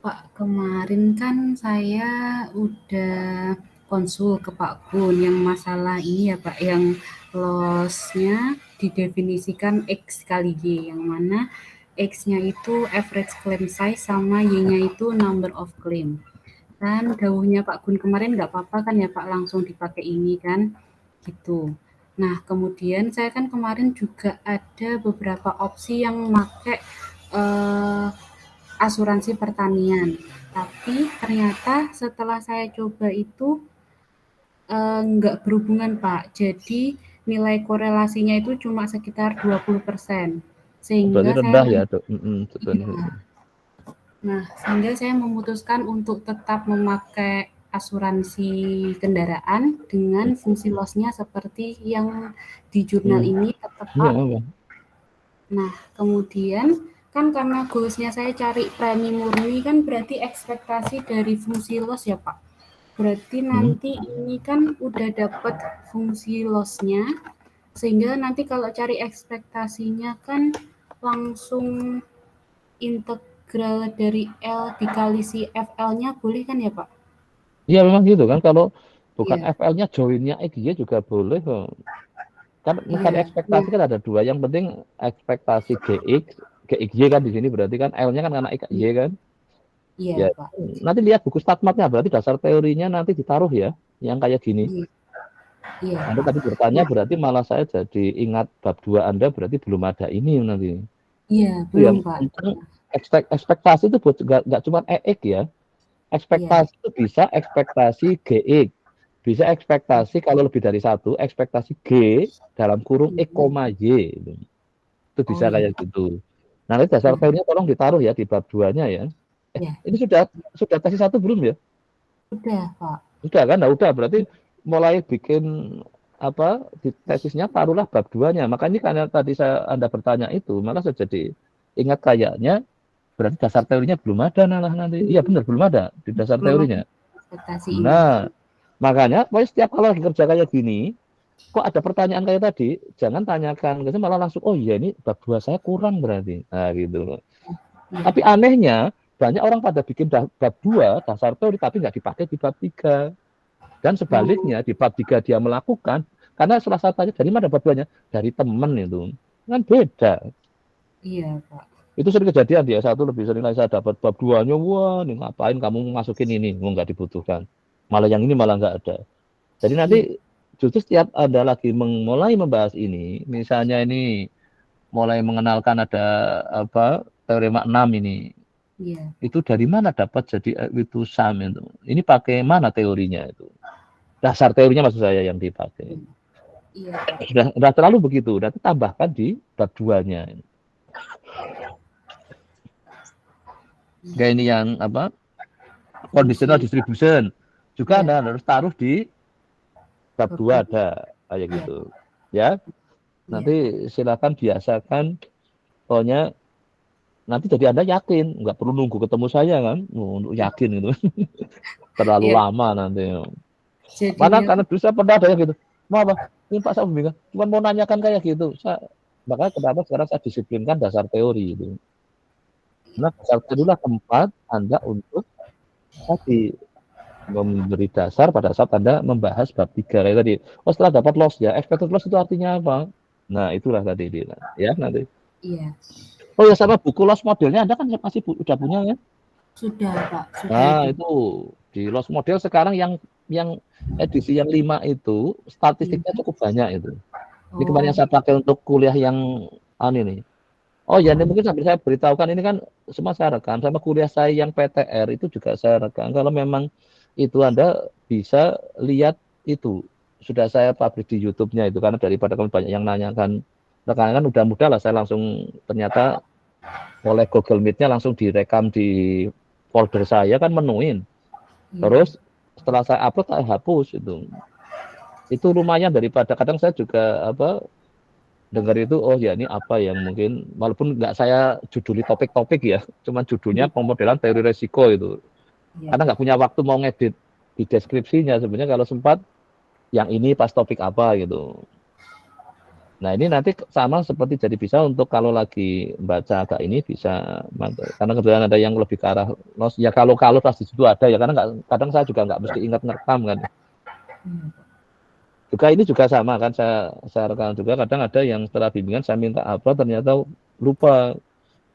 Pak, kemarin kan saya udah konsul ke Pak Gun yang masalah ini ya Pak, yang loss-nya didefinisikan X kali Y, yang mana X-nya itu average claim size sama Y-nya itu number of claim. Kan dawuhnya Pak Gun kemarin nggak apa-apa kan ya Pak, langsung dipakai ini kan, gitu. Nah, kemudian saya kan kemarin juga ada beberapa opsi yang pakai eh, asuransi pertanian. Tapi ternyata setelah saya coba itu nggak berhubungan Pak. Jadi nilai korelasinya itu cuma sekitar 20%. Berarti Sehingga saya rendah ya, Dok. Sebetulnya. sehingga saya memutuskan untuk tetap memakai asuransi kendaraan dengan fungsi loss-nya seperti yang di jurnal Hmm. ini tetap Iya, Pak. apa? Nah, kemudian kan karena goals-nya saya cari premi murni kan berarti ekspektasi dari fungsi loss ya Pak. Berarti Hmm. nanti ini kan udah dapat fungsi loss-nya, sehingga nanti kalau cari ekspektasinya kan langsung integral dari L dikali si FL-nya boleh kan ya Pak? Iya, memang gitu kan. Kalau bukan Iya, FL-nya, join-nya XY juga boleh kok. Kan mencari iya. ekspektasi Nah, kan ada dua. Yang penting ekspektasi GXY kan di sini berarti kan L-nya kan karena XY kan. Ya, iya Pak. nanti lihat buku statmatnya berarti dasar teorinya nanti ditaruh ya, yang kayak gini. Iya, iya Anda Pak. tadi bertanya Nah, berarti malah saya jadi ingat bab 2 Anda berarti belum ada ini nanti. iya Itu belum yang Pak. penting ekspektasi itu nggak cuma EX ya. Iya. Ekspektasi itu bisa ekspektasi GX. Bisa ekspektasi kalau lebih dari satu, ekspektasi G dalam kurung X, Mhm. Y. Itu Oh bisa iya. kayak gitu. Nanti dasar Mhm. teorinya tolong ditaruh ya di bab 2-nya ya. Iya. Ini sudah tesis satu belum ya? Udah Pak. Sudah kan? Nah, udah berarti mulai bikin apa di tesisnya taruhlah bab 2-nya. Makanya karena tadi Anda bertanya itu, malah saya jadi ingat kayaknya berarti dasar teorinya belum ada malah nanti. Iya benar belum ada di dasar Belum ada teorinya. ekspektasi ini. Nah, makanya pokoknya setiap kalau lagi kerja kayak gini, kok ada pertanyaan kayak tadi, jangan tanyakan, biasanya malah langsung, oh iya ini bab 2 saya kurang berarti. Nah, gitu loh. Iya. Tapi anehnya, banyak orang pada bikin bab 2 dasar teori, tapi nggak dipakai di bab 3. Dan Oh, sebaliknya, di bab 3 dia melakukan, karena salah satu tanya, dari mana bab 2-nya? Dari teman itu. Kan beda. iya Pak. Itu sering kejadian dia satu lebih sering lagi saya dapat bab 2-nya, wah ini ngapain kamu masukin ini, nggak dibutuhkan. Malah yang ini malah nggak ada. Jadi nanti Iya. justru setiap Anda lagi mulai membahas ini, misalnya ini mulai mengenalkan ada apa teorema 6 ini, Iya. itu dari mana dapat jadi itu sum itu? Ini pakai mana teorinya itu? Dasar teorinya maksud saya yang dipakai. Iya Pak. Sudah terlalu begitu, nanti tambahkan di bab 2-nya. Kayak ini yang apa? Conditional Fungsi distribution. Juga iya Anda harus taruh di bab bab 2 2. ada kayak Iya, gitu. Ya, iya. nanti silakan biasakan pokoknya nanti jadi Anda yakin, nggak perlu nunggu ketemu saya kan, untuk yakin gitu. Terlalu Iya, lama nanti. Mana jadinya karena dulu saya pernah ada yang gitu. Mau apa? Ini Pak saya bingung. Cuma mau nanyakan kayak gitu. Makanya kenapa sekarang saya disiplinkan dasar teori itu. Karena dasar teori itulah tempat Anda untuk tadi memberi dasar pada saat Anda membahas bab 3 kayak tadi. Oh setelah dapat loss ya, expected loss itu artinya apa? Nah itulah tadi dia. Ya nanti. iya, Oh ya sama buku loss modelnya Anda kan pasti udah punya ya. sudah Pak, sudah Nah itu. itu di loss model sekarang yang edisi yang 5 itu statistiknya Iya. cukup banyak itu. Ini kemarin Oh, yang saya pakai untuk kuliah yang ini. Oh ya, ini mungkin sambil saya beritahukan ini kan semua saya rekam sama kuliah saya yang PTR itu juga saya rekam. Kalau memang itu Anda bisa lihat itu sudah saya publish di YouTube-nya itu karena daripada kan banyak yang nanyakan rekan kan udah mudah lah saya langsung ternyata oleh Google Meet-nya langsung direkam di folder saya kan menuin. iya. Terus setelah saya upload saya hapus itu. Itu lumayan daripada kadang saya juga apa dengar itu oh ya ini apa yang mungkin walaupun nggak saya juduli topik-topik ya cuman judulnya Iya, pemodelan teori resiko itu iya. karena nggak punya waktu mau ngedit di deskripsinya sebenarnya kalau sempat yang ini pas topik apa gitu Nah ini nanti sama seperti jadi bisa untuk kalau lagi baca agak ini bisa, karena kebetulan ada yang lebih ke arah nos. Ya kalau pas di situ ada ya, karena kadang saya juga nggak mesti ingat ngerekam kan. Juga ini juga sama kan, saya rekam juga. Kadang ada yang setelah bimbingan saya minta apa ternyata lupa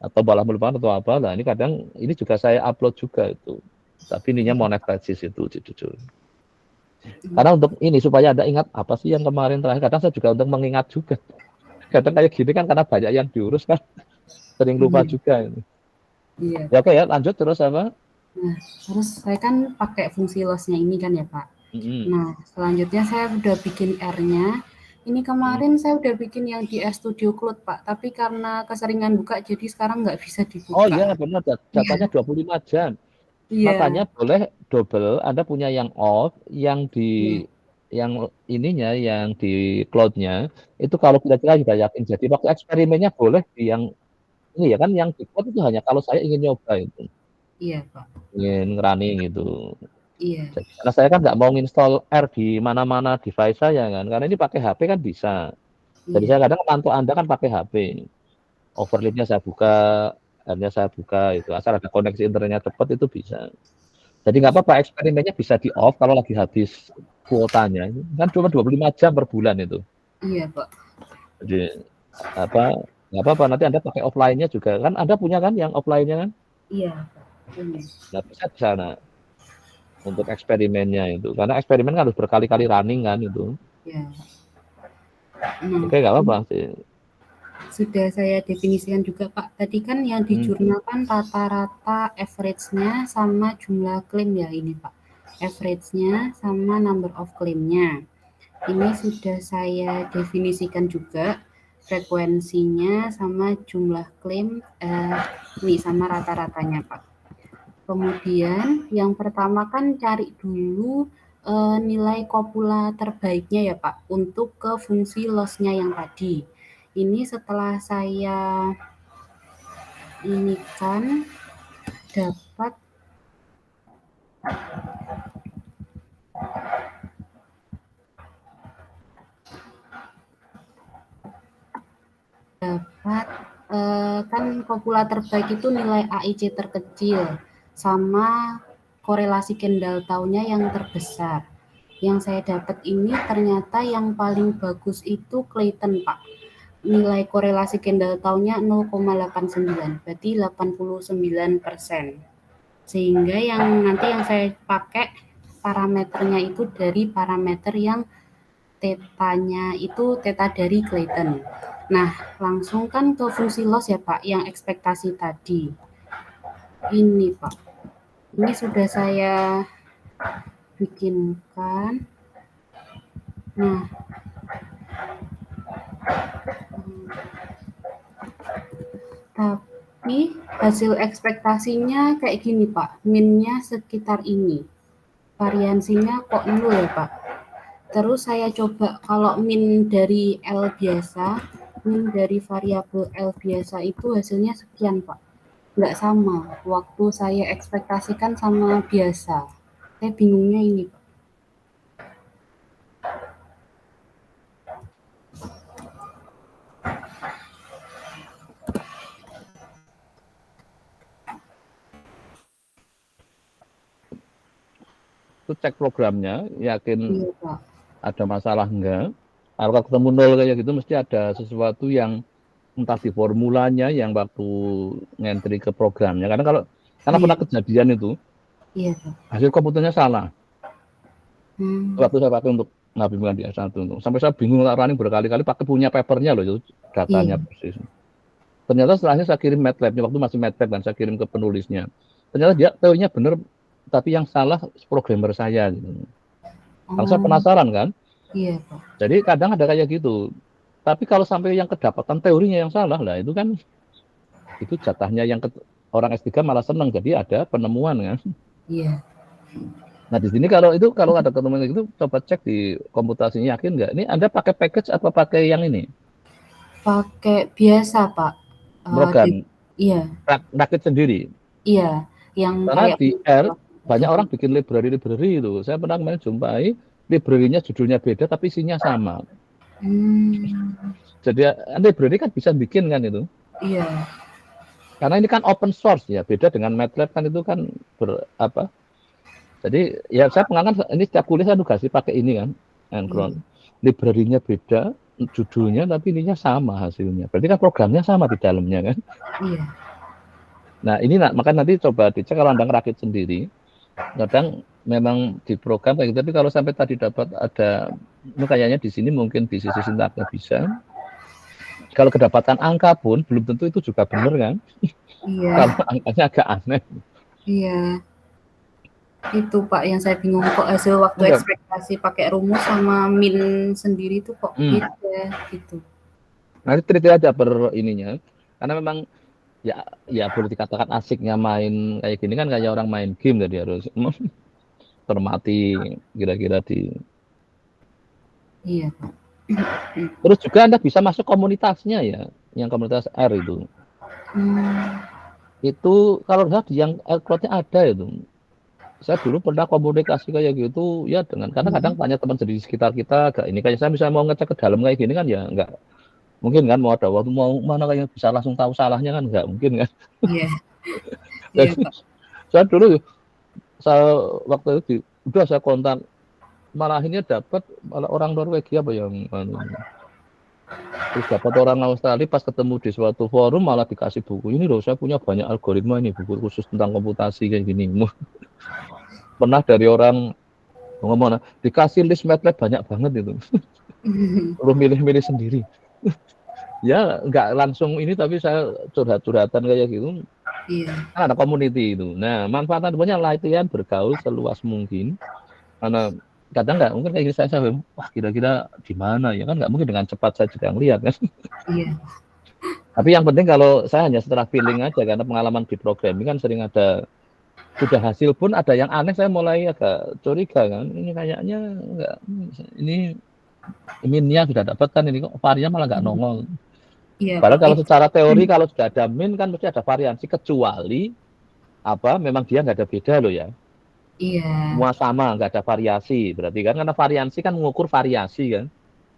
atau malah melupakan atau apa. Nah ini kadang ini juga saya upload juga itu. Tapi ininya monetesis itu jujur. Karena untuk ini supaya Anda ingat apa sih yang kemarin terakhir. Kadang saya juga untuk mengingat juga. Kadang kayak gini kan karena banyak yang diurus kan, sering lupa Iya, juga ini. iya. Ya oke ya, lanjut terus apa? Nah, terus saya kan pakai fungsi loss-nya ini kan ya, Pak. Mm-mm. Nah, selanjutnya saya udah bikin R-nya. Ini Mm. kemarin saya udah bikin yang di RStudio Cloud, Pak. Tapi karena keseringan buka, jadi sekarang nggak bisa Oh dibuka. iya benar, jatahnya 25 jam. Iya, Makanya boleh double, Anda punya yang off, iya, yang ininya, yang di cloud-nya, itu kalau kira-kira sudah yakin. Jadi waktu eksperimennya boleh di yang ini ya kan, yang di cloud itu hanya kalau saya ingin nyoba itu, iya, Pak. ingin running gitu. Iya, Jadi, karena saya kan nggak mau install R di mana-mana device saya kan, karena ini pakai HP kan bisa. Jadi iya, saya kadang pantau Anda kan pakai HP, overlay-nya saya buka, R-nya saya buka, itu asal ada koneksi internetnya cepat itu bisa. Jadi nggak apa-apa, eksperimennya bisa di off kalau lagi habis kuotanya. Kan cuma 25 jam per bulan itu. iya, Pak. Jadi apa, nggak apa-apa, nanti Anda pakai offline-nya juga. Kan Anda punya kan yang offline-nya kan? Iya, Pak. Ini. Nggak bisa di sana untuk eksperimennya itu. Karena eksperimen kan harus berkali-kali running kan itu. Iya. Nah, Oke, nggak apa-apa sih. sudah saya definisikan juga, Pak. Tadi kan yang di Hmm. jurnal kan rata-rata average-nya sama jumlah klaim ya ini, Pak. Average-nya sama number of claim-nya. Ini sudah saya definisikan juga frekuensinya sama jumlah klaim ini sama rata-ratanya, Pak. Kemudian yang pertama kan cari dulu nilai kopula terbaiknya ya, Pak, untuk ke fungsi loss-nya yang tadi. Ini setelah saya ini kan dapat dapat kan kopula terbaik itu nilai AIC terkecil sama korelasi Kendall taunya yang terbesar. Yang saya dapat ini ternyata yang paling bagus itu Clayton, Pak. Nilai korelasi Kendall taunya 0,89, berarti 89%. Sehingga yang nanti yang saya pakai parameternya itu dari parameter yang tetanya itu teta dari Clayton. Nah, langsung kan ke fungsi loss ya, Pak, yang ekspektasi tadi. Ini, Pak. Ini sudah saya bikinkan. Nah, tapi hasil ekspektasinya kayak gini, Pak. Minnya sekitar ini. Variansinya kok 0 ya, Pak. Terus saya coba kalau min dari L biasa, min dari variabel L biasa itu hasilnya sekian, Pak. Nggak sama waktu saya ekspektasikan sama biasa. Saya bingungnya ini, Pak. Itu cek programnya, yakin Iya, Pak. ada masalah enggak. Kalau ketemu nol kayak gitu mesti ada sesuatu yang entah di formulanya yang waktu ngentri ke programnya. Karena Iya, pernah kejadian itu iya, Pak. hasil komputernya salah. Hmm, Waktu saya pakai untuk ngabimbingan di S1 untuk sampai saya bingung running berkali-kali pakai punya papernya loh itu datanya iya. persis. Ternyata setelahnya saya kirim MATLAB-nya waktu masih MATLAB dan saya kirim ke penulisnya. Ternyata dia teorinya benar tapi yang salah programmer saya gitu. Kalau saya Oh, penasaran kan. iya, Pak. Jadi kadang ada kayak gitu. Tapi kalau sampai yang kedapatan teorinya yang salah lah itu kan itu jatahnya yang orang S3 malah senang jadi ada penemuan kan. Iya. Nah di sini kalau ada ketemu gitu coba cek di komputasinya yakin nggak ini Anda pakai package atau pakai yang ini Pakai biasa, Pak. program Iya, rakit sendiri iya. Yang karena kayak di R banyak gitu. orang bikin library itu saya pernah kemarin jumpai library-nya judulnya beda tapi isinya sama Jadi library kan bisa bikin kan itu. Iya. Karena ini kan open source ya, beda dengan MATLAB kan itu kan jadi ya saya pengalaman ini setiap kuliah saya tugas pakai ini kan, Encron. Library-nya beda, judulnya tapi ininya sama hasilnya. Berarti kan programnya sama di dalamnya kan. Iya. Nah ini maka nanti coba dicek kalau Anda ngerakit sendiri. Kadang memang di program kayak gitu, tapi kalau sampai tadi dapat ada, ini kayaknya di sini mungkin di sisi sintaknya bisa. Kalau kedapatan angka pun belum tentu itu juga benar kan. Iya. Kalau angkanya agak aneh. Iya. Itu Pak yang saya bingung kok hasil waktu ekspektasi pakai rumus sama min sendiri itu kok beda gitu. Nanti treat aja per ininya. Karena memang ya boleh dikatakan asiknya main kayak gini kan kayak orang main game, jadi harus termati kira-kira di. Iya Pak. Terus juga Anda bisa masuk komunitasnya ya, yang komunitas R itu. Itu kalau yang R-Cloud-nya ada itu. Saya dulu pernah komunikasi kayak gitu ya dengan, karena kadang tanya teman di sekitar kita, ini kayak saya misalnya mau ngecek ke dalam kayak gini kan ya enggak mungkin kan, mau ada waktu mau mana kayak bisa langsung tahu salahnya kan enggak mungkin kan. Iya. Jadi, saya dulu waktu itu udah saya kontak, malah akhirnya dapat malah orang Norwegia apa yang terus dapat orang Australia, pas ketemu di suatu forum malah dikasih buku ini loh, saya punya banyak algoritma ini, buku khusus tentang komputasi kayak gini. Pernah dari orang ngomong dikasih list MATLAB banyak banget itu. Perlu milih-milih sendiri. Ya nggak langsung ini, tapi saya curhat-curhatan kayak gitu. Iya. Kan ada community itu. Nah manfaatnya banyak, latihan bergaul seluas mungkin. Karena kadang nggak mungkin kayak gini saya wah kira-kira di mana ya kan, nggak mungkin dengan cepat saya juga ngelihat kan. Iya. Tapi yang penting kalau saya hanya setelah feeling aja, karena pengalaman di programming kan sering ada, sudah hasil pun ada yang aneh, saya mulai agak curiga kan, ini kayaknya enggak, ini minnya sudah dapat kan, ini kok varian malah nggak nongol. Iya, Padahal Pak. kalau secara teori kalau sudah ada min kan mesti ada variansi, kecuali memang dia nggak ada beda loh ya. Iya. Semua sama, nggak ada variasi. Berarti kan karena variansi kan mengukur variasi kan.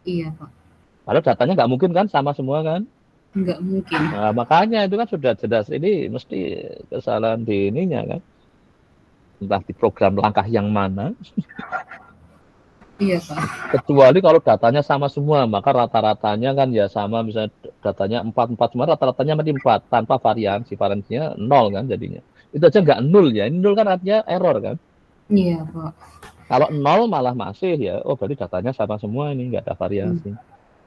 Iya, Pak. Padahal datanya nggak mungkin kan sama semua kan. Nggak mungkin. Nah, makanya itu kan sudah jelas ini mesti kesalahan di ininya kan. Entah di program langkah yang mana. Iya, Pak. Kecuali kalau datanya sama semua, maka rata-ratanya kan ya sama, misalnya datanya 4 semua, rata-ratanya mesti 4 tanpa variansinya 0 kan jadinya. Itu aja nggak 0 ya. Ini 0 kan artinya error kan. Iya, Pak. Kalau 0 malah masih ya, oh berarti datanya sama semua, ini nggak ada variasi.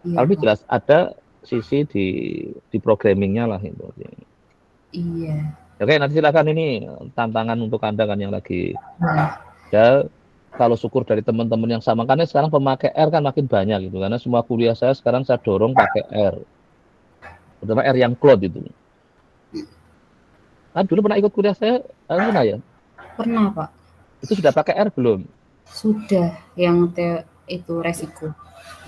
Iya, Kalau ini Pak. jelas ada sisi di programmingnya lah itu. Iya. Oke, nanti silakan, ini tantangan untuk Anda kan yang lagi ya. Kalau syukur dari teman-teman yang sama, karena sekarang pemakai R kan makin banyak gitu, karena semua kuliah saya sekarang saya dorong pakai R, terutama R yang cloud itu. Kan dulu pernah ikut kuliah saya, pernah ya? Pernah, Pak. Itu sudah pakai R belum? Sudah, yang itu resiko.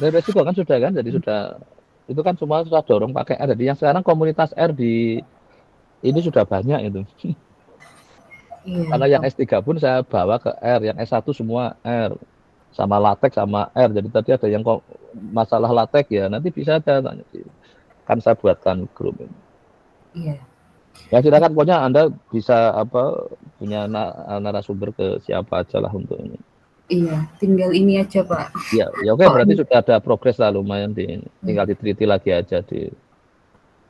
Dari resiko kan sudah kan, jadi sudah itu kan semua sudah dorong pakai R. Jadi yang sekarang komunitas R di ini sudah banyak itu. Iya, Karena yang S3 pun saya bawa ke R, yang S1 semua R. Sama LaTeX sama R. Jadi tadi ada yang masalah LaTeX ya, nanti bisa ada tanya. Kan saya buatkan grup ini. Iya. Ya silakan, pokoknya Anda bisa punya narasumber ke siapa aja lah untuk ini. Iya, tinggal ini aja Pak. Ya oke, berarti sudah ada progres lah lumayan, tinggal diteliti lagi aja di.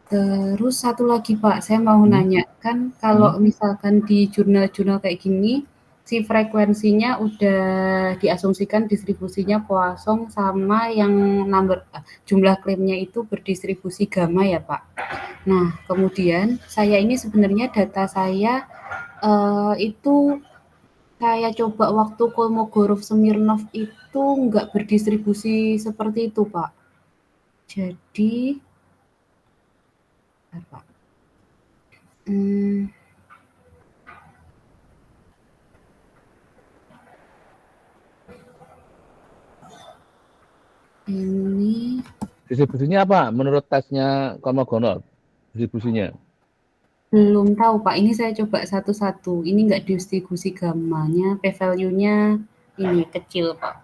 Terus satu lagi Pak, saya mau nanya, kan kalau misalkan di jurnal-jurnal kayak gini, si frekuensinya udah diasumsikan distribusinya Poisson sama yang jumlah klaimnya itu berdistribusi gamma ya Pak. Nah, kemudian saya ini sebenarnya data saya itu saya coba waktu Kolmogorov-Smirnov itu nggak berdistribusi seperti itu Pak. Jadi apa? Ini Distribusinya apa menurut tesnya Kolmogorov? Distribusinya belum tahu Pak, ini saya coba satu-satu. Ini nggak distribusi gammanya, p-value-nya ini kecil Pak.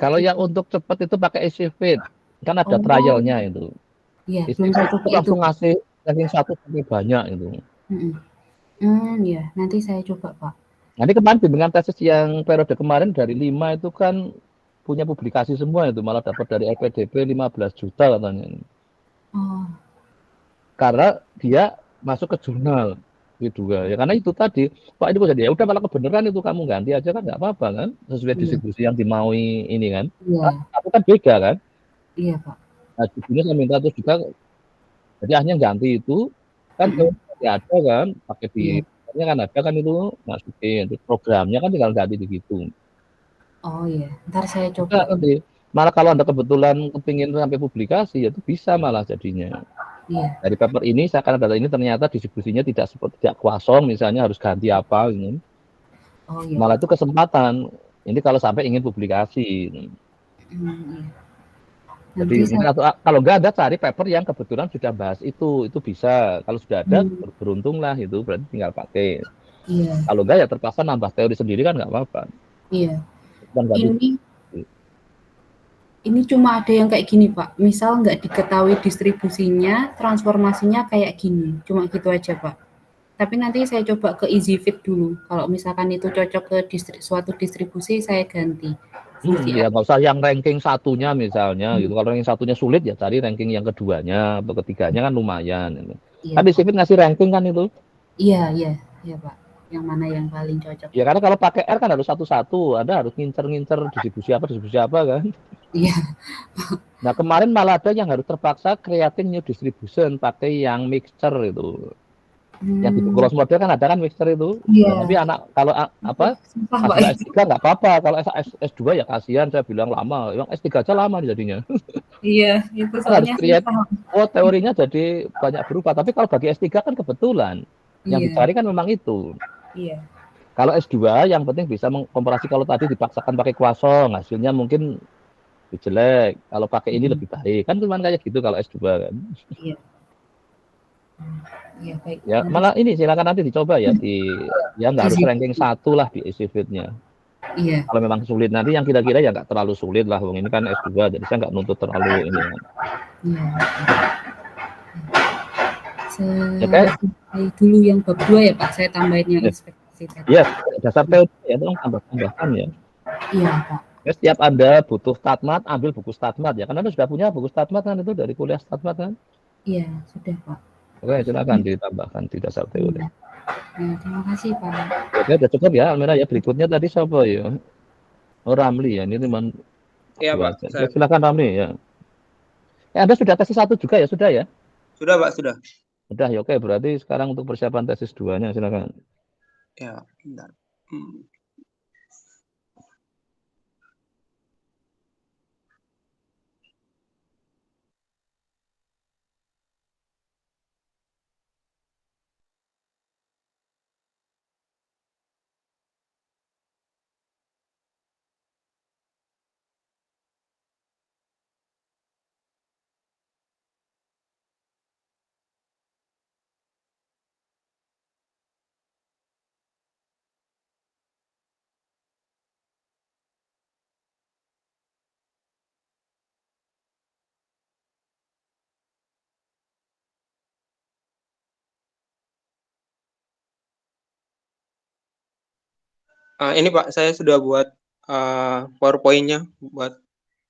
kalau yang untuk cepat itu pakai EasyFit. Kan ada Oh, trialnya itu. iya, belum saya Institut coba itu itu, langsung Pak. ngasih ranking 1 sampai banyak itu. Iya, nanti saya coba, Pak. Nanti kemarin bimbingan tesis yang periode kemarin dari 5 itu kan punya publikasi semua itu, malah dapat dari LPDP 15 juta katanya. Oh, Karena dia masuk ke jurnal gitu ya. Karena itu tadi, Pak ini kok jadi ya udah malah kebenaran itu kamu ganti aja kan nggak apa-apa kan, sesuai iya, distribusi yang dimaui ini kan. iya, Aku kan beda kan. iya, Pak. Nah, di sini saya minta terus juga jadi akhirnya ganti itu kan Mhm, ada kan pakai di iya. kan ada kan itu masukin terus programnya kan tinggal ganti begitu. Oh, iya, ntar saya Bisa coba. nanti. Malah kalau Anda kebetulan kepingin sampai publikasi, ya itu bisa malah jadinya. Iya. Dari paper ini, seakan data ini ternyata distribusinya tidak kosong, misalnya harus ganti apa, gitu. Oh, iya, Malah Pak. itu kesempatan. Ini kalau sampai ingin publikasi. Iya. Jadi Nanti mungkin saya kalau nggak ada cari paper yang kebetulan sudah bahas itu bisa. Kalau sudah ada mmm, beruntung lah itu berarti tinggal pakai. iya, Kalau nggak ya terpaksa nambah teori sendiri kan nggak apa-apa. iya. Dan ganti. Ini cuma ada yang kayak gini, Pak. Misal nggak diketahui distribusinya, transformasinya kayak gini. Cuma gitu aja, Pak. Tapi nanti saya coba ke EasyFit dulu. Kalau misalkan itu cocok ke suatu distribusi, saya ganti. Ya VVR. nggak usah yang ranking satunya misalnya Hmm, gitu. Kalau ranking satunya sulit ya cari ranking yang keduanya atau ketiganya kan lumayan. Gitu. iya, Kan di Pak. sini ngasih ranking kan itu. Iya, iya, iya, Pak. Yang mana yang paling cocok? Ya karena kalau pakai R kan harus satu-satu. Anda harus ngincer-ngincer distribusi apa kan. Iya. Nah kemarin malah ada yang harus terpaksa creating new distribution pakai yang mixture itu. Yang di Hmm, cross model kan ada kan mixture itu. Ya tapi iya. anak kalau Itu apa susah, Pak, mahasiswa itu. S3 nggak apa-apa. Kalau S2 ya kasihan saya bilang lama. Yang S3 aja lama jadinya. Iya, itu Kan harus soalnya create, susah. oh teorinya jadi banyak berubah. Tapi kalau bagi S3 kan kebetulan. Yang Iya, dicari kan memang itu. iya. Kalau S2 yang penting bisa mengkomparasi kalau tadi dipaksakan pakai kuasong. Hasilnya mungkin lebih jelek. Kalau pakai ini Mhm, lebih baik. Kan cuma kayak gitu kalau S2 kan. iya. Iya, baik. Ya Nanti malah ini silakan nanti dicoba ya. Ya nggak harus EasyFit. ranking 1 lah di isi fitnya. Iya, Kalau memang sulit nanti yang kira-kira ya nggak terlalu sulit lah. Wong ini kan S2 jadi saya nggak nuntut terlalu ini. iya. Ya kayak Selesai dulu yang bab 2 ya, Pak, saya tambahin yang ya, ekspektasi tadi. ya dasar teori ya tolong tambah-tambahkan ya. Iya, Pak. Ya, setiap Anda butuh statmat, ambil buku statmat ya. Karena Anda sudah punya buku statmat kan itu dari kuliah statmat kan. Iya, sudah, Pak. Oke, silakan ditambahkan di dasar teori. Iya. Ya, terima kasih, Pak. Oke, udah cukup ya Almira ya. Berikutnya tadi siapa ya? Oh, Ramli ya. Ini teman Iya, dua Pak. aja. Saya. Silakan Ramli ya. Anda sudah tesis 1 juga ya? Sudah ya? Sudah, Pak, sudah. Udah ya. Oke, berarti sekarang untuk persiapan tesis 2-nya silakan. Ya, bentar. Ini Pak, saya sudah buat PowerPoint-nya buat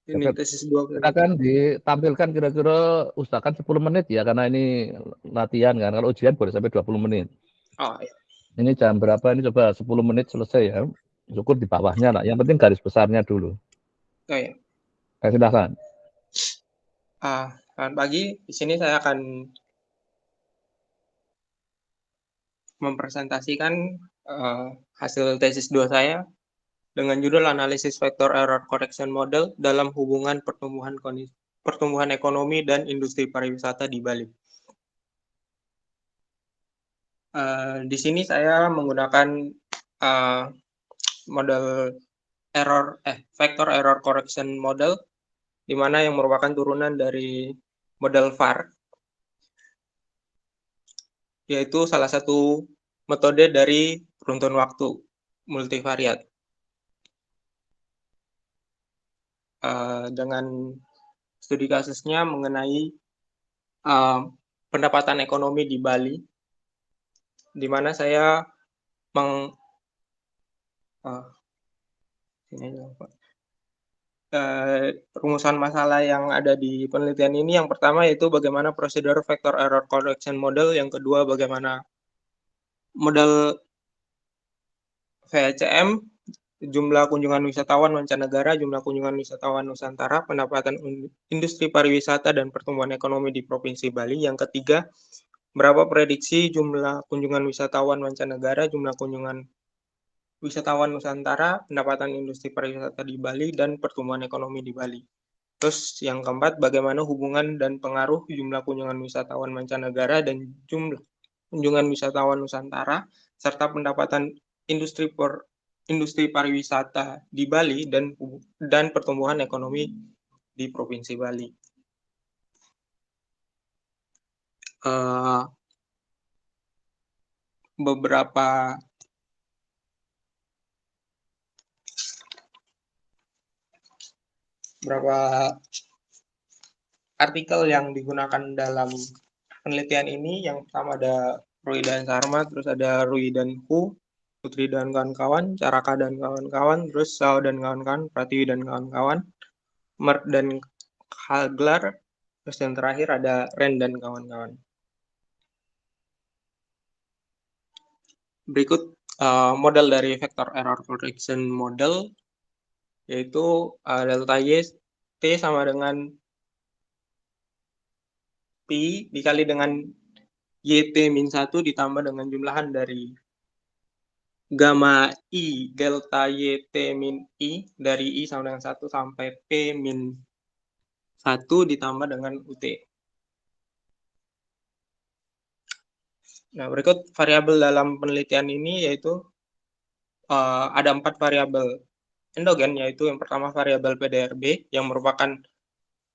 ini Oke, tesis 2 ini. silakan ditampilkan kira-kira usahakan 10 menit ya karena ini latihan kan. Kalau ujian boleh sampai 20 menit. Oh, ya. Ini jam berapa ini coba 10 menit selesai ya. Syukur di bawahnya lah. Yang penting garis besarnya dulu. Oh, ya. Silakan. Selamat pagi. Di sini saya akan mempresentasikan hasil tesis 2 saya dengan judul analisis vector error correction model dalam hubungan pertumbuhan ekonomi dan industri pariwisata di Bali. Di sini saya menggunakan model vector error correction model, di mana yang merupakan turunan dari model VAR, yaitu salah satu metode dari runtun waktu multivariat. Dengan studi kasusnya mengenai pendapatan ekonomi di Bali, di mana saya rumusan masalah yang ada di penelitian ini. Yang pertama yaitu bagaimana prosedur vector error correction model, yang kedua bagaimana model VCM, jumlah kunjungan wisatawan mancanegara, jumlah kunjungan wisatawan Nusantara, pendapatan industri pariwisata dan pertumbuhan ekonomi di Provinsi Bali. Yang ketiga, berapa prediksi jumlah kunjungan wisatawan mancanegara, jumlah kunjungan wisatawan Nusantara, pendapatan industri pariwisata di Bali, dan pertumbuhan ekonomi di Bali. Terus yang keempat, bagaimana hubungan dan pengaruh jumlah kunjungan wisatawan mancanegara dan jumlah kunjungan wisatawan Nusantara, serta pendapatan industri pariwisata di Bali dan pertumbuhan ekonomi di Provinsi Bali. Beberapa artikel yang digunakan dalam penelitian ini. Yang pertama ada Rui dan Sarma, terus ada Rui dan Hu, Putri dan kawan-kawan, Caraka dan kawan-kawan, terus Sao dan kawan-kawan, Pratiwi dan kawan-kawan, Mert dan Haglar, terus yang terakhir ada Ren dan kawan-kawan. Berikut model dari vector error correction model, yaitu delta Y T sama dengan Pi dikali dengan YT-1 ditambah dengan jumlahan dari gamma I delta YT min I dari I sama dengan 1 sampai P min 1 ditambah dengan UT. Nah, berikut variabel dalam penelitian ini yaitu ada 4 variabel endogen, yaitu yang pertama variabel PDRB yang merupakan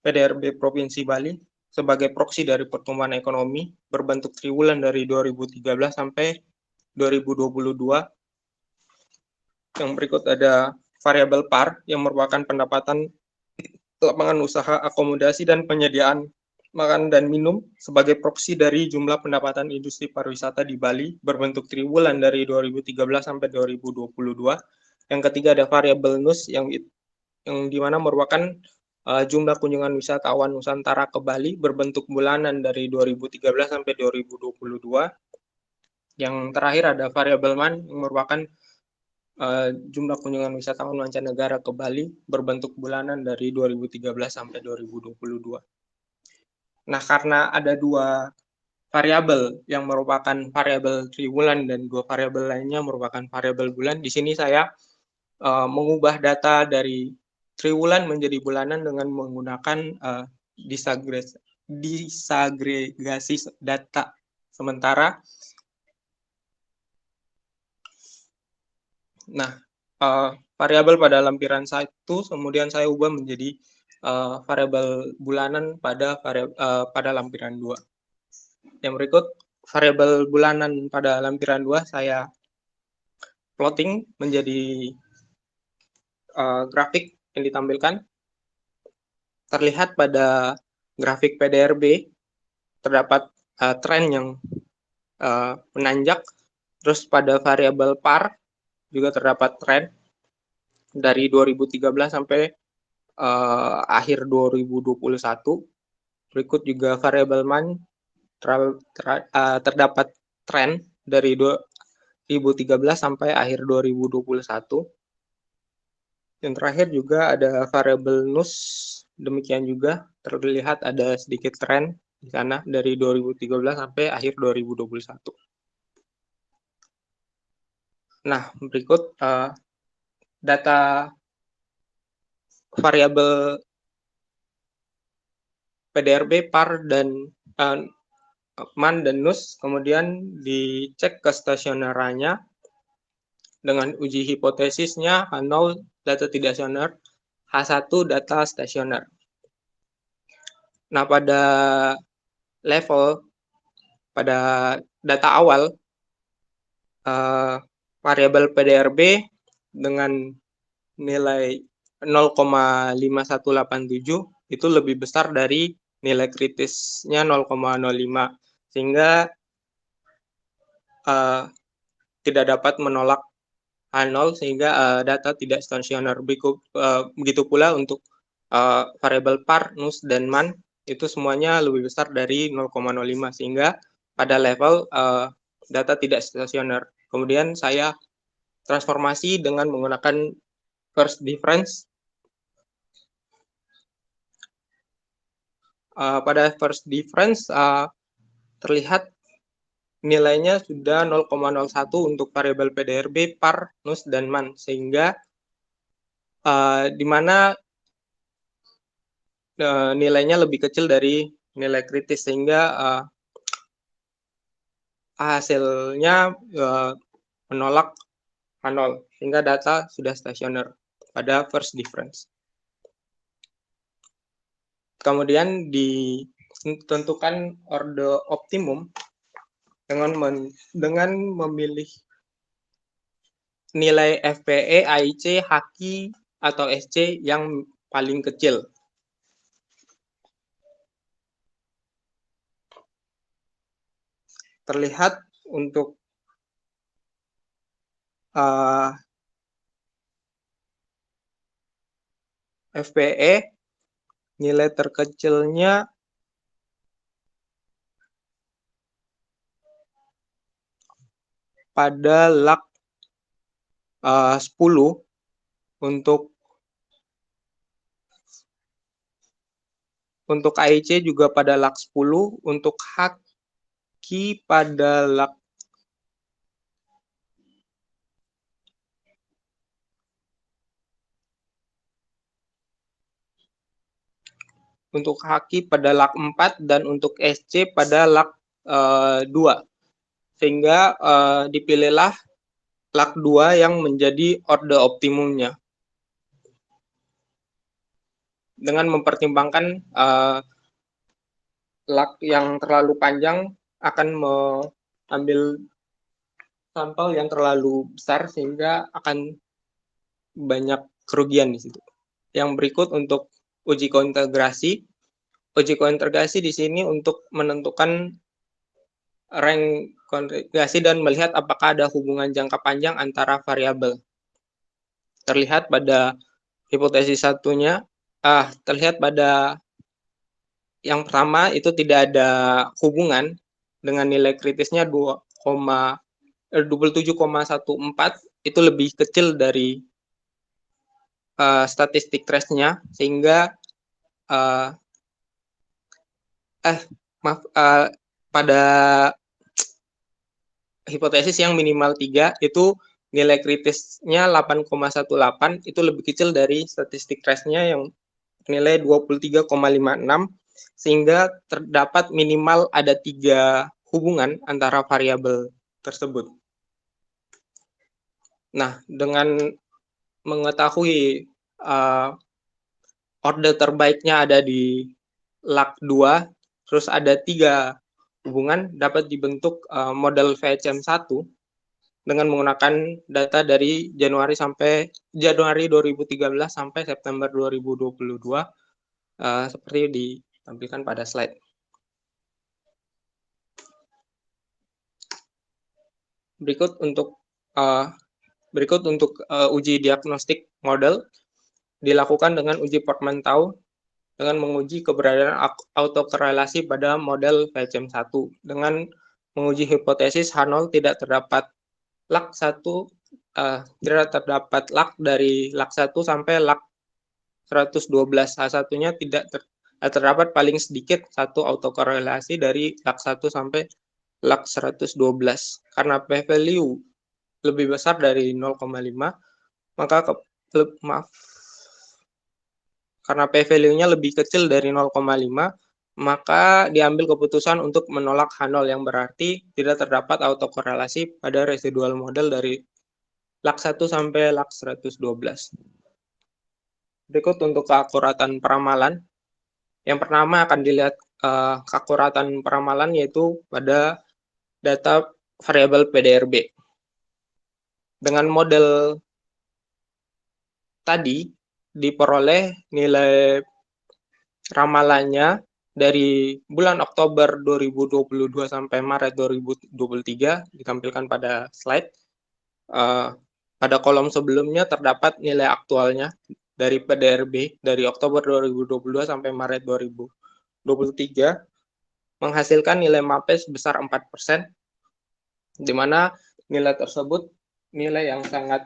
PDRB Provinsi Bali sebagai proksi dari pertumbuhan ekonomi berbentuk triwulan dari 2013 sampai 2022. Yang berikut ada variabel PAR yang merupakan pendapatan lapangan usaha, akomodasi, dan penyediaan makan dan minum sebagai proksi dari jumlah pendapatan industri pariwisata di Bali berbentuk triwulan dari 2013 sampai 2022. Yang ketiga ada variabel NUS yang dimana merupakan jumlah kunjungan wisatawan Nusantara ke Bali berbentuk bulanan dari 2013 sampai 2022. Yang terakhir ada variabel MAN yang merupakan jumlah kunjungan wisatawan mancanegara ke Bali berbentuk bulanan dari 2013 sampai 2022. Nah, karena ada 2 variabel yang merupakan variabel triwulan dan 2 variabel lainnya merupakan variabel bulan, di sini saya mengubah data dari triwulan menjadi bulanan dengan menggunakan disagregasi data sementara. Nah, variabel pada lampiran 1 kemudian saya ubah menjadi variabel bulanan pada lampiran 2. Yang berikut variabel bulanan pada lampiran 2 saya plotting menjadi grafik yang ditampilkan. Terlihat pada grafik PDRB terdapat tren yang menanjak. Terus pada variabel PAR juga terdapat tren dari 2013 sampai akhir 2021. Berikut juga variabel MAN terdapat tren dari 2013 sampai akhir 2021. Yang terakhir juga ada variabel NUS, demikian juga terlihat ada sedikit tren di sana dari 2013 sampai akhir 2021. Nah, berikut data variabel PDRB, PAR, dan MAN dan NUS, kemudian dicek kestasionerannya dengan uji hipotesisnya H0 data tidak stasioner, H1 data stasioner. Nah, pada data awal, variabel PDRB dengan nilai 0,5187 itu lebih besar dari nilai kritisnya 0,05, sehingga tidak dapat menolak H0 sehingga data tidak stasioner. Begitu pula untuk variabel par, nus, dan man itu semuanya lebih besar dari 0,05 sehingga pada level data tidak stasioner. Kemudian saya transformasi dengan menggunakan first difference. Pada first difference terlihat nilainya sudah 0,01 untuk variabel PDRB, par, nus, dan man, sehingga di mana nilainya lebih kecil dari nilai kritis, sehingga hasilnya menolak H0, sehingga data sudah stasioner pada first difference. Kemudian ditentukan order optimum dengan memilih nilai FPE, AIC, HQ, atau SC yang paling kecil. Terlihat untuk FPE, nilai terkecilnya pada log 10 untuk AIC juga pada log 10, untuk HQ pada log untuk HQ pada log 4 dan untuk SC pada log 2. Sehingga dipilihlah log 2 yang menjadi order optimumnya. Dengan mempertimbangkan log yang terlalu panjang akan mengambil sampel yang terlalu besar sehingga akan banyak kerugian di situ. Yang berikut untuk uji kointegrasi. Uji kointegrasi di sini untuk menentukan rank kointegrasi dan melihat apakah ada hubungan jangka panjang antara variabel. Terlihat pada hipotesis satunya, terlihat pada yang pertama itu tidak ada hubungan dengan nilai kritisnya 27,14 itu lebih kecil dari statistik threshold-nya, sehingga pada hipotesis yang minimal 3 itu nilai kritisnya 8,18 itu lebih kecil dari statistik threshold-nya yang nilai 23,56, sehingga terdapat minimal ada 3 hubungan antara variabel tersebut. Nah, dengan mengetahui order terbaiknya ada di log 2, terus ada 3 hubungan, dapat dibentuk model VHM1 dengan menggunakan data dari Januari 2013 sampai September 2022, seperti ditampilkan pada slide. Berikut untuk uji diagnostik model dilakukan dengan uji Portman-Tau dengan menguji keberadaan autokorelasi pada model VHM1 dengan menguji hipotesis H0 tidak terdapat log 1 tidak terdapat log dari log 1 sampai log 112. H1-nya tidak terdapat paling sedikit satu autokorelasi dari log 1 sampai log 112. Karena p-value lebih besar dari 0,5, maka karena p-value-nya lebih kecil dari 0,5, maka diambil keputusan untuk menolak H0, yang berarti tidak terdapat autokorelasi pada residual model dari log 1 sampai log 112. Berikut untuk keakuratan peramalan. Yang pertama akan dilihat keakuratan peramalan yaitu pada data variabel PDRB. Dengan model tadi diperoleh nilai ramalannya dari bulan Oktober 2022 sampai Maret 2023 ditampilkan pada slide. Pada kolom sebelumnya terdapat nilai aktualnya dari PDRB dari Oktober 2022 sampai Maret 2023 menghasilkan nilai MAPE sebesar 4%, di mana nilai tersebut nilai yang sangat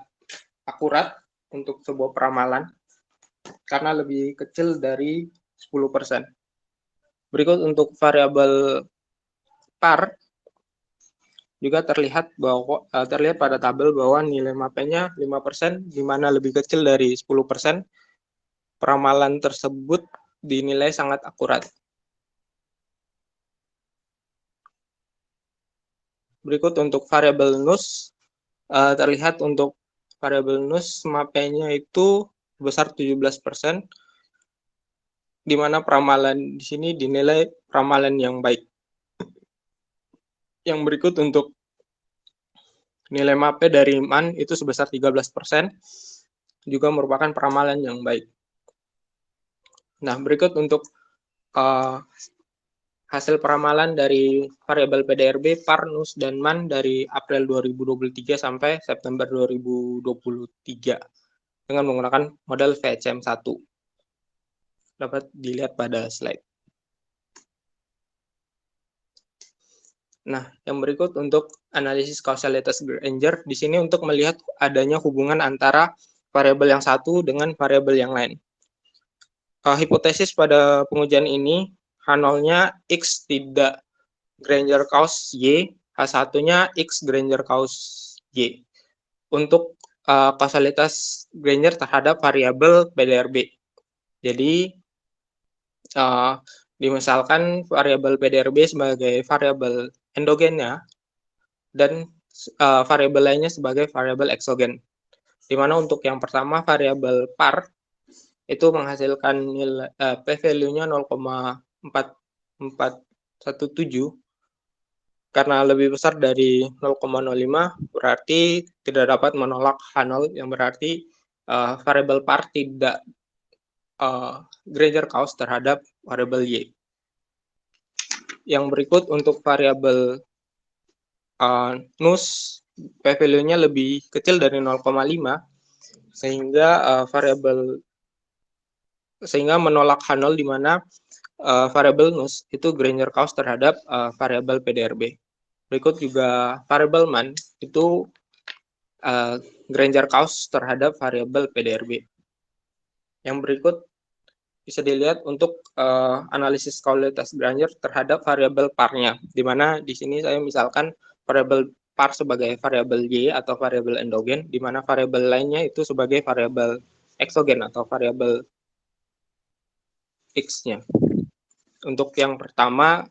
akurat untuk sebuah peramalan karena lebih kecil dari 10%. Berikut untuk variabel PAR juga terlihat pada tabel bahwa nilai MAPE-nya 5%, di mana lebih kecil dari 10%. Peramalan tersebut dinilai sangat akurat. Berikut untuk variabel NUS, terlihat untuk variabel NUS MAPE-nya itu sebesar 17%, di mana peramalan di sini dinilai peramalan yang baik. Yang berikut untuk nilai MAPE dari MAN itu sebesar 13%, juga merupakan peramalan yang baik. Nah, berikut untuk hasil peramalan dari variabel PDRB, PAR, NUS, dan MAN dari April 2023 sampai September 2023 dengan menggunakan model VHM1. Dapat dilihat pada slide. Nah, yang berikut untuk analisis kausalitas Granger, di sini untuk melihat adanya hubungan antara variabel yang satu dengan variabel yang lain. Hipotesis pada pengujian ini, H0-nya X tidak Granger Cause Y, H1-nya X Granger Cause Y. Untuk kausalitas Granger terhadap variabel PDRB. Jadi, dimisalkan variabel PDRB sebagai variabel endogennya dan variabel lainnya sebagai variabel eksogen. Di mana untuk yang pertama variabel PAR itu menghasilkan nilai p-value-nya 0,4417 karena lebih besar dari 0,05 berarti tidak dapat menolak H0 yang berarti variabel PAR tidak Granger Cause terhadap variabel Y. Yang berikut untuk variabel NUS p-value-nya lebih kecil dari 0,5 sehingga sehingga menolak H0 di mana variabel NUS itu Granger Cause terhadap variabel PDRB. Berikut juga variabel MAN itu Granger Cause terhadap variabel PDRB. Yang berikut bisa dilihat untuk analisis kausalitas Granger terhadap variabel PAR-nya, di mana di sini saya misalkan variabel PAR sebagai variabel Y atau variabel endogen, di mana variabel lainnya itu sebagai variabel eksogen atau variabel X-nya. Untuk yang pertama,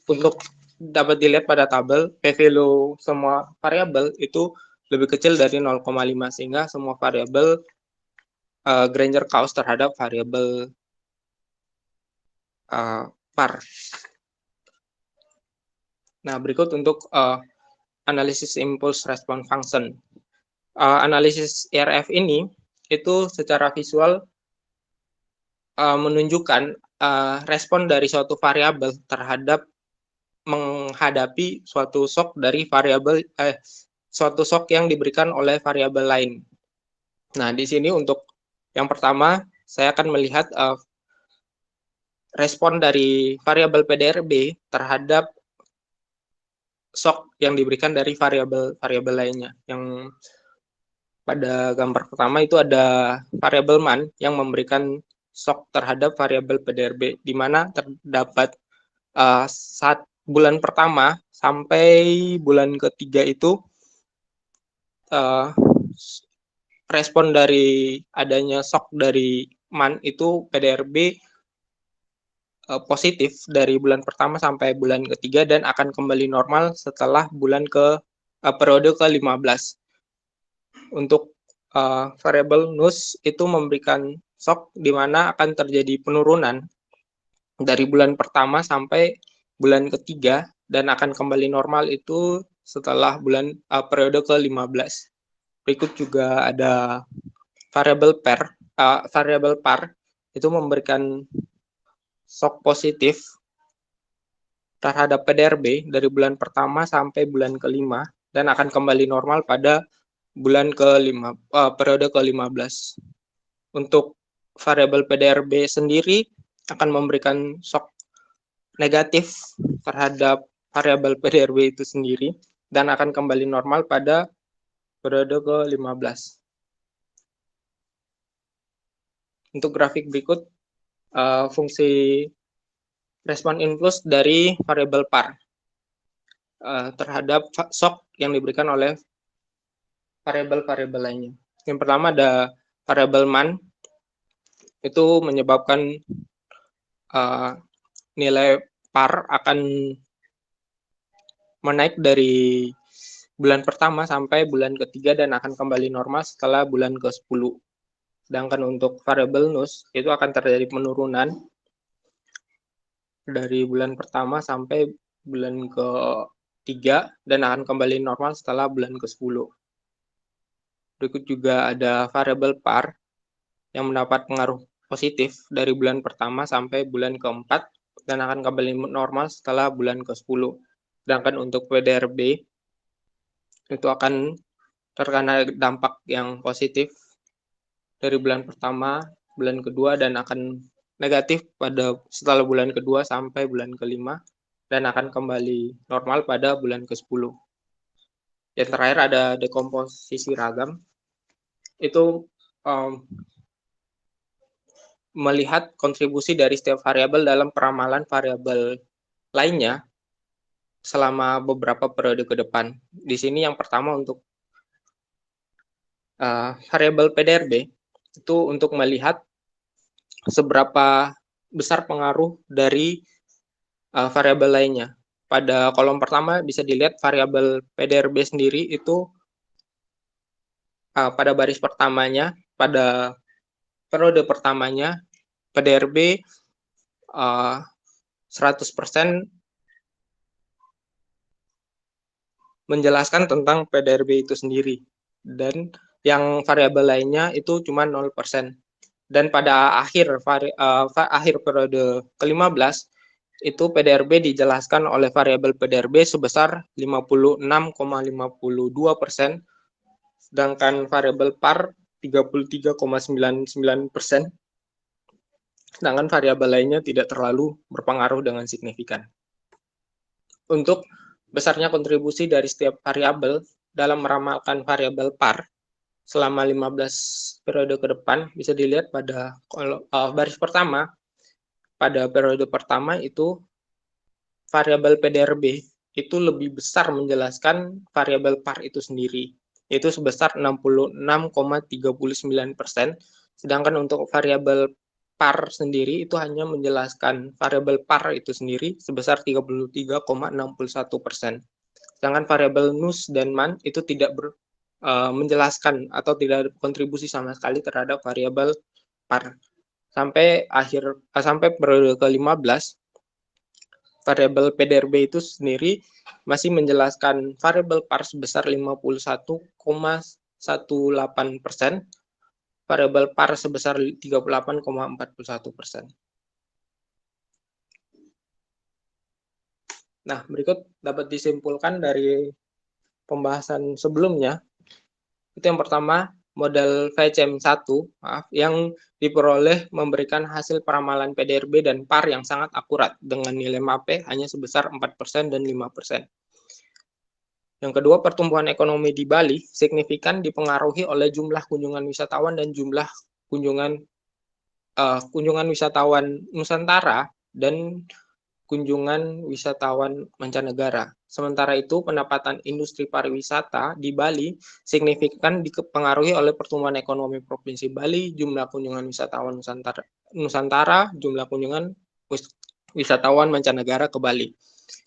untuk dapat dilihat pada tabel, p-value semua variabel itu lebih kecil dari 0,5 sehingga semua variabel Granger Cause terhadap variabel PAR. Nah, berikut untuk analisis impulse response function. Analisis IRF ini itu secara visual menunjukkan respon dari suatu variabel terhadap menghadapi suatu shock dari variabel suatu shock yang diberikan oleh variabel lain. Nah, di sini untuk yang pertama saya akan melihat respon dari variabel PDRB terhadap shock yang diberikan dari variabel lainnya. Yang pada gambar pertama itu ada variabel MAN yang memberikan shock terhadap variabel PDRB, di mana terdapat saat bulan pertama sampai bulan ketiga itu respon dari adanya shock dari MAN itu PDRB positif dari bulan pertama sampai bulan ketiga dan akan kembali normal setelah bulan periode ke-15. Untuk variabel NUS itu memberikan shock di mana akan terjadi penurunan dari bulan pertama sampai bulan ketiga dan akan kembali normal itu setelah bulan periode ke-15. Berikut juga ada variabel PAR itu memberikan shock positif terhadap PDRB dari bulan pertama sampai bulan ke-5 dan akan kembali normal pada periode ke-15. Untuk variabel PDRB sendiri akan memberikan shock negatif terhadap variabel PDRB itu sendiri dan akan kembali normal pada periode ke-15. Untuk grafik berikut, fungsi respon influx dari variabel PAR terhadap shock yang diberikan oleh variabel-variabel lainnya. Yang pertama ada variabel MAN, itu menyebabkan nilai PAR akan menaik dari bulan pertama sampai bulan ketiga dan akan kembali normal setelah bulan ke-10. Sedangkan untuk variabel NUS itu akan terjadi penurunan dari bulan pertama sampai bulan ke-3 dan akan kembali normal setelah bulan ke-10. Berikut juga ada variabel PAR yang mendapat pengaruh positif dari bulan pertama sampai bulan ke-4 dan akan kembali normal setelah bulan ke-10. Sedangkan untuk PDRB itu akan terkena dampak yang positif dari bulan pertama, bulan kedua, dan akan negatif setelah bulan kedua sampai bulan ke-5 dan akan kembali normal pada bulan ke-10. Yang terakhir ada dekomposisi ragam. Itu melihat kontribusi dari setiap variabel dalam peramalan variabel lainnya selama beberapa periode ke depan. Di sini yang pertama untuk variabel PDRB itu untuk melihat seberapa besar pengaruh dari variabel lainnya. Pada kolom pertama bisa dilihat variabel PDRB sendiri itu pada baris pertamanya, pada periode pertamanya PDRB 100% menjelaskan tentang PDRB itu sendiri, dan yang variabel lainnya itu cuma 0%. Dan pada akhir periode ke-15 itu PDRB dijelaskan oleh variabel PDRB sebesar 56,52%, sedangkan variabel PAR 33,99%, sedangkan variabel lainnya tidak terlalu berpengaruh dengan signifikan. Untuk besarnya kontribusi dari setiap variabel dalam meramalkan variabel PAR selama 15 periode ke depan bisa dilihat pada baris pertama. Pada periode pertama itu variabel PDRB itu lebih besar menjelaskan variabel PAR itu sendiri, yaitu sebesar 66,39%, sedangkan untuk variabel PAR sendiri itu hanya menjelaskan variabel PAR itu sendiri sebesar 33,61%. Sedangkan variabel NUS dan MAN itu tidak menjelaskan atau tidak berkontribusi sama sekali terhadap variabel PAR. Sampai periode ke-15, variabel PDRB itu sendiri masih menjelaskan variabel PAR sebesar 51,18%, variabel PAR sebesar 38,41%. Nah, berikut dapat disimpulkan dari pembahasan sebelumnya. Itu yang pertama, model VCM1 yang diperoleh memberikan hasil peramalan PDRB dan PAR yang sangat akurat dengan nilai MAPE hanya sebesar 4% dan 5%. Yang kedua, pertumbuhan ekonomi di Bali signifikan dipengaruhi oleh jumlah kunjungan wisatawan dan jumlah kunjungan wisatawan Nusantara dan kunjungan wisatawan mancanegara. Sementara itu, pendapatan industri pariwisata di Bali signifikan dipengaruhi oleh pertumbuhan ekonomi Provinsi Bali, jumlah kunjungan wisatawan Nusantara, jumlah kunjungan wisatawan mancanegara ke Bali.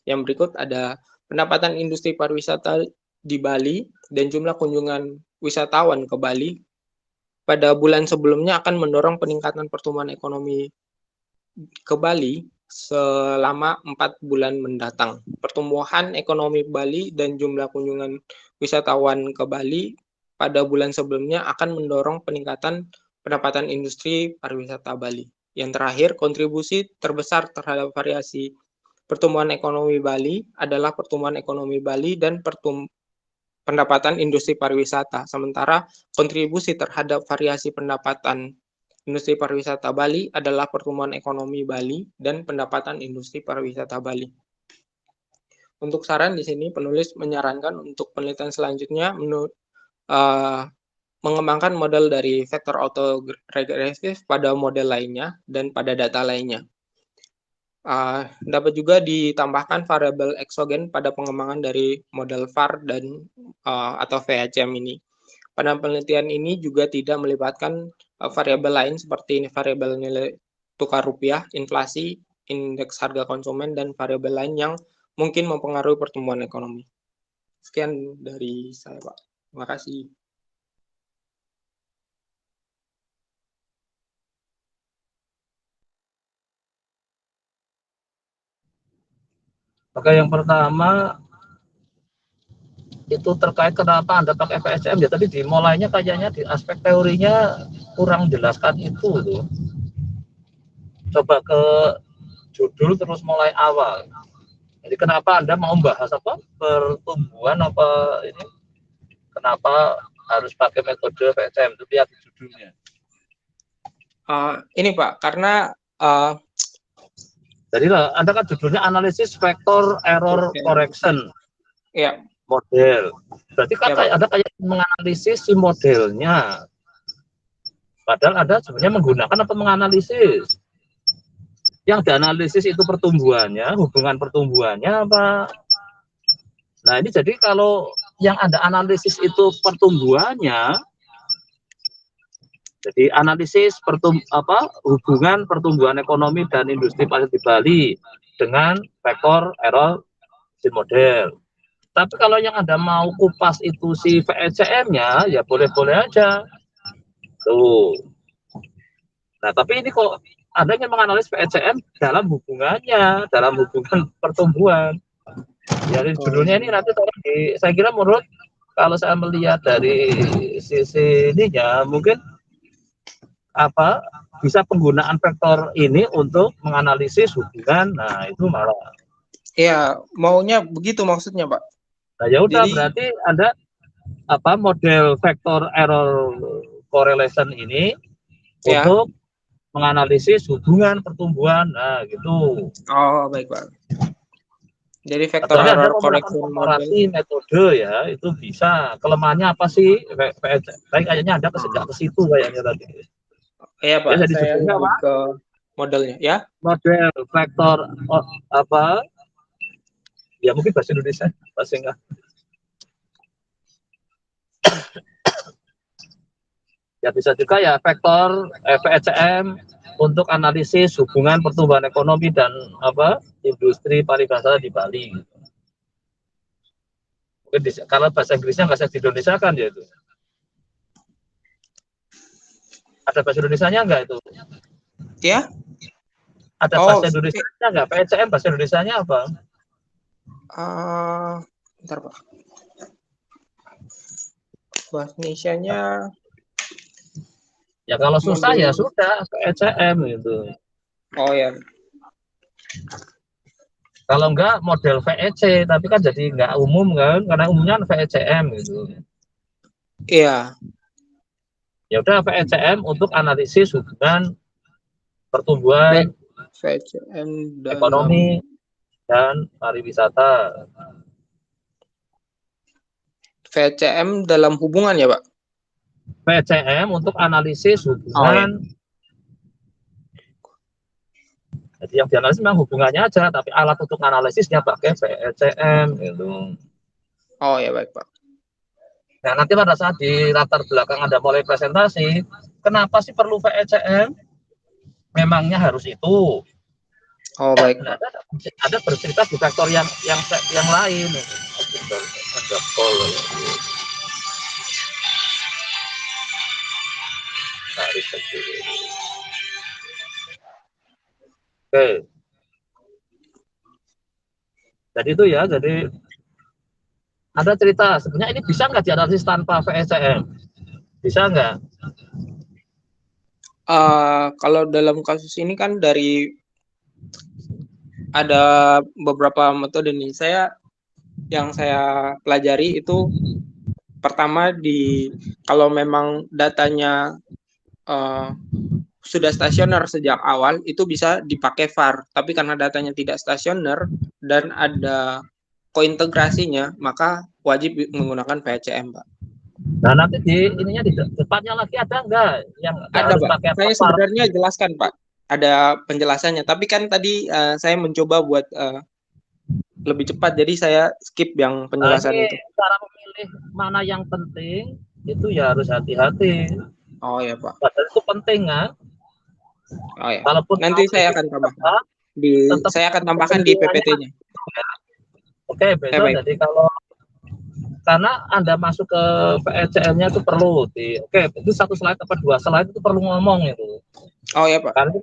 Yang berikut ada pendapatan industri pariwisata di Bali dan jumlah kunjungan wisatawan ke Bali pada bulan sebelumnya akan mendorong peningkatan pertumbuhan ekonomi ke Bali selama 4 bulan mendatang. Pertumbuhan ekonomi Bali dan jumlah kunjungan wisatawan ke Bali pada bulan sebelumnya akan mendorong peningkatan pendapatan industri pariwisata Bali. Yang terakhir, kontribusi terbesar terhadap variasi pertumbuhan ekonomi Bali adalah pertumbuhan ekonomi Bali dan pendapatan industri pariwisata. Sementara kontribusi terhadap variasi pendapatan industri pariwisata Bali adalah pertumbuhan ekonomi Bali dan pendapatan industri pariwisata Bali. Untuk saran di sini penulis menyarankan untuk penelitian selanjutnya mengembangkan model dari vektor autoregresif pada model lainnya dan pada data lainnya. Dapat juga ditambahkan variabel eksogen pada pengembangan dari model VAR dan atau VHM ini. Pada penelitian ini juga tidak melibatkan variabel lain seperti variabel nilai tukar rupiah, inflasi, indeks harga konsumen, dan variabel lain yang mungkin mempengaruhi pertumbuhan ekonomi. Sekian dari saya, Pak. Terima kasih. Oke, yang pertama itu terkait kenapa Anda pakai VHM ya, tadi dimulainya kayaknya di aspek teorinya kurang jelaskan itu tuh. Coba ke judul terus mulai awal. Jadi kenapa Anda mau membahas apa? Pertumbuhan apa ini? Kenapa harus pakai metode VHM? Itu lihat di judulnya. Ini Pak, karena jadi lah, Anda kan judulnya analisis vektor error correction. Ya. Model. Berarti kan Ya, Anda kayak menganalisis si modelnya. Padahal Anda sebenarnya menggunakan atau menganalisis. Yang dianalisis itu pertumbuhannya, hubungan pertumbuhannya apa? Nah ini jadi kalau yang Anda analisis itu pertumbuhannya, jadi analisis hubungan pertumbuhan ekonomi dan industri pariwisata di Bali dengan vektor error si model. Tapi kalau yang Anda mau kupas itu si VECM-nya, ya boleh-boleh aja. Tuh. Nah, tapi ini kok Anda ingin menganalisis VECM dalam hubungannya, dalam hubungan pertumbuhan. Ya, judulnya ini nanti saya kira menurut kalau saya melihat dari sisi ininya, mungkin bisa penggunaan vektor ini untuk menganalisis hubungan. Nah, itu malah. Ya, maunya begitu maksudnya, Pak. Nah, ya udah berarti Anda model vektor error correlation ini ya, untuk menganalisis hubungan pertumbuhan. Nah, gitu. Oh, baik, Pak. Jadi vektor error correction komparasi metode ya, itu bisa. Kelemahannya apa sih? Kayaknya Anda ke situ kayaknya tadi. Iya, Pak. Ya, saya lebih ke modelnya, ya. Model vektor ya mungkin bahasa Indonesia, bahasa enggak. Ya bisa juga ya vektor VECM untuk analisis hubungan pertumbuhan ekonomi dan industri pariwisata di Bali. Mungkin kalau bahasa Inggrisnya nggak bisa di Indonesia kan ya itu. Ada bahasa Indonesianya nggak itu? Ya. Ada bahasa Indonesianya nggak? VECM bahasa Indonesianya apa? Bentar, Pak. Bahasa Indonesianya ya kalau susah ya sudah VECM gitu. Oh ya. Kalau enggak model VEC, tapi kan jadi enggak umum kan, karena umumnya VECM gitu. Iya. Ya udah VECM untuk analisis hubungan pertumbuhan VECM ekonomi dan pariwisata. VECM dalam hubungan ya, Pak? VECM untuk analisis hubungan. Jadi yang dianalisis memang hubungannya aja, tapi alat untuk analisisnya pakai VECM gitu. Oh ya, baik, Pak. Nah, nanti pada saat di latar belakang Anda mulai presentasi, kenapa sih perlu VECM? Memangnya harus itu. Oh, baik, Pak. Ada bercerita di faktor yang lain. Ada call. Oke. Jadi itu ya, jadi ada cerita, sebenarnya ini bisa nggak dianalisis tanpa VECM? Bisa nggak? Kalau dalam kasus ini kan ada beberapa metode nih. Yang saya pelajari itu pertama kalau memang datanya sudah stasioner sejak awal itu bisa dipakai VAR. Tapi karena datanya tidak stasioner dan ada kointegrasinya, maka wajib menggunakan PHCM, Pak. Nah, nanti di ininya di depannya lagi ada nggak yang nggak Ada, harus Pak. pakai Saya apa? sebenarnya jelaskan, Pak. Ada penjelasannya. Tapi kan tadi saya mencoba buat lebih cepat, jadi saya skip yang Nah, penjelasan ini itu. cara memilih mana yang penting itu ya harus hati-hati. Oh ya, Pak. Padahal itu penting kan. Oh ya. Walaupun Nanti saya akan tambahkan. tetap Saya akan tambahkan di kepentingannya. PPT-nya. Oke, besok jadi kalau karena Anda masuk ke PECM-nya itu perlu itu 1 slide atau 2 slide itu perlu ngomong itu. Oh ya, Pak. Karena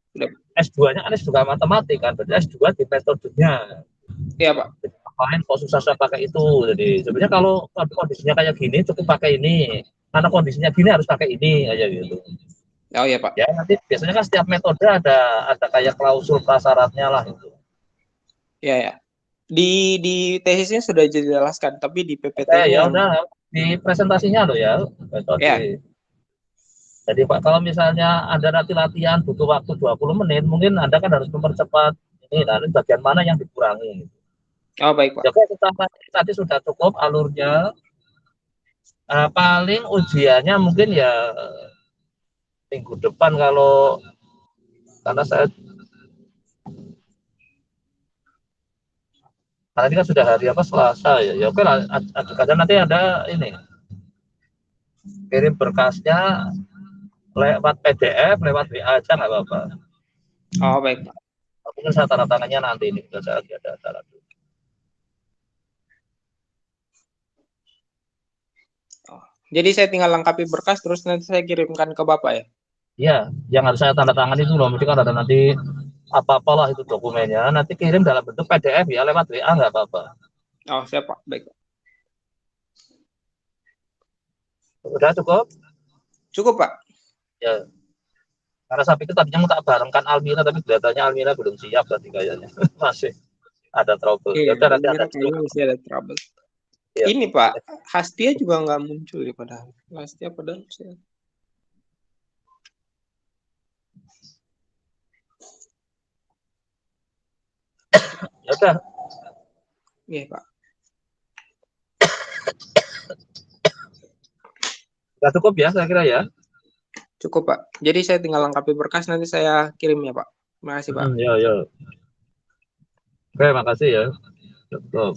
S2-nya kan S2 matematik kan, berarti S2 di metodenya. Iya, Pak. Lain kok susah pakai itu. Jadi sebenarnya kalau kondisinya kayak gini cukup pakai ini. Karena kondisinya gini harus pakai ini aja gitu. Oh ya, Pak. Ya nanti biasanya kan setiap metode ada kayak klausul prasyaratnya lah itu. Ya ya. Di tesisnya sudah dijelaskan, tapi di PPT-nya Ya yang udah di presentasinya loh ya. ya. Jadi Pak, kalau misalnya Anda nanti latihan butuh waktu 20 menit, mungkin Anda kan harus mempercepat ini, nah, ini bagian mana yang dikurangi. Oh, baik, Pak. Ya, kita tadi sudah cukup alurnya. Paling ujiannya mungkin ya minggu depan karena ini kan sudah hari apa Selasa ya. Ya oke lah, ajukan nanti ada ini. Kirim berkasnya lewat PDF, lewat WA aja nggak apa-apa. Oh, baik, Pak. Mungkin saya tanda tangannya nanti ini sudah saya lagi ada acara. Jadi saya tinggal lengkapi berkas terus nanti saya kirimkan ke Bapak ya. Iya, yang harus saya tanda tangan itu loh, mesti kan ada nanti apa-apalah itu dokumennya, nanti kirim dalam bentuk PDF ya lewat WA nggak apa-apa. Oh, siap, Pak. Baik, Pak. Udah cukup? Cukup, Pak. Ya. Karena saya pikir tadinya mau tak barengkan Almira, tapi kelihatannya Almira belum siap tadi kayaknya. Masih ada trouble. Iya, Ya nanti Almira ada kayaknya masih ada trouble. ya. Ini, Pak, Hastia juga nggak muncul ya padahal. Hastia padahal saya. Ya udah. Iya, Pak. Sudah cukup ya saya kira ya. Cukup, Pak. Jadi saya tinggal lengkapi berkas nanti saya kirim ya, Pak. Terima kasih, Pak. Ya. Oke, makasih ya. Cukup.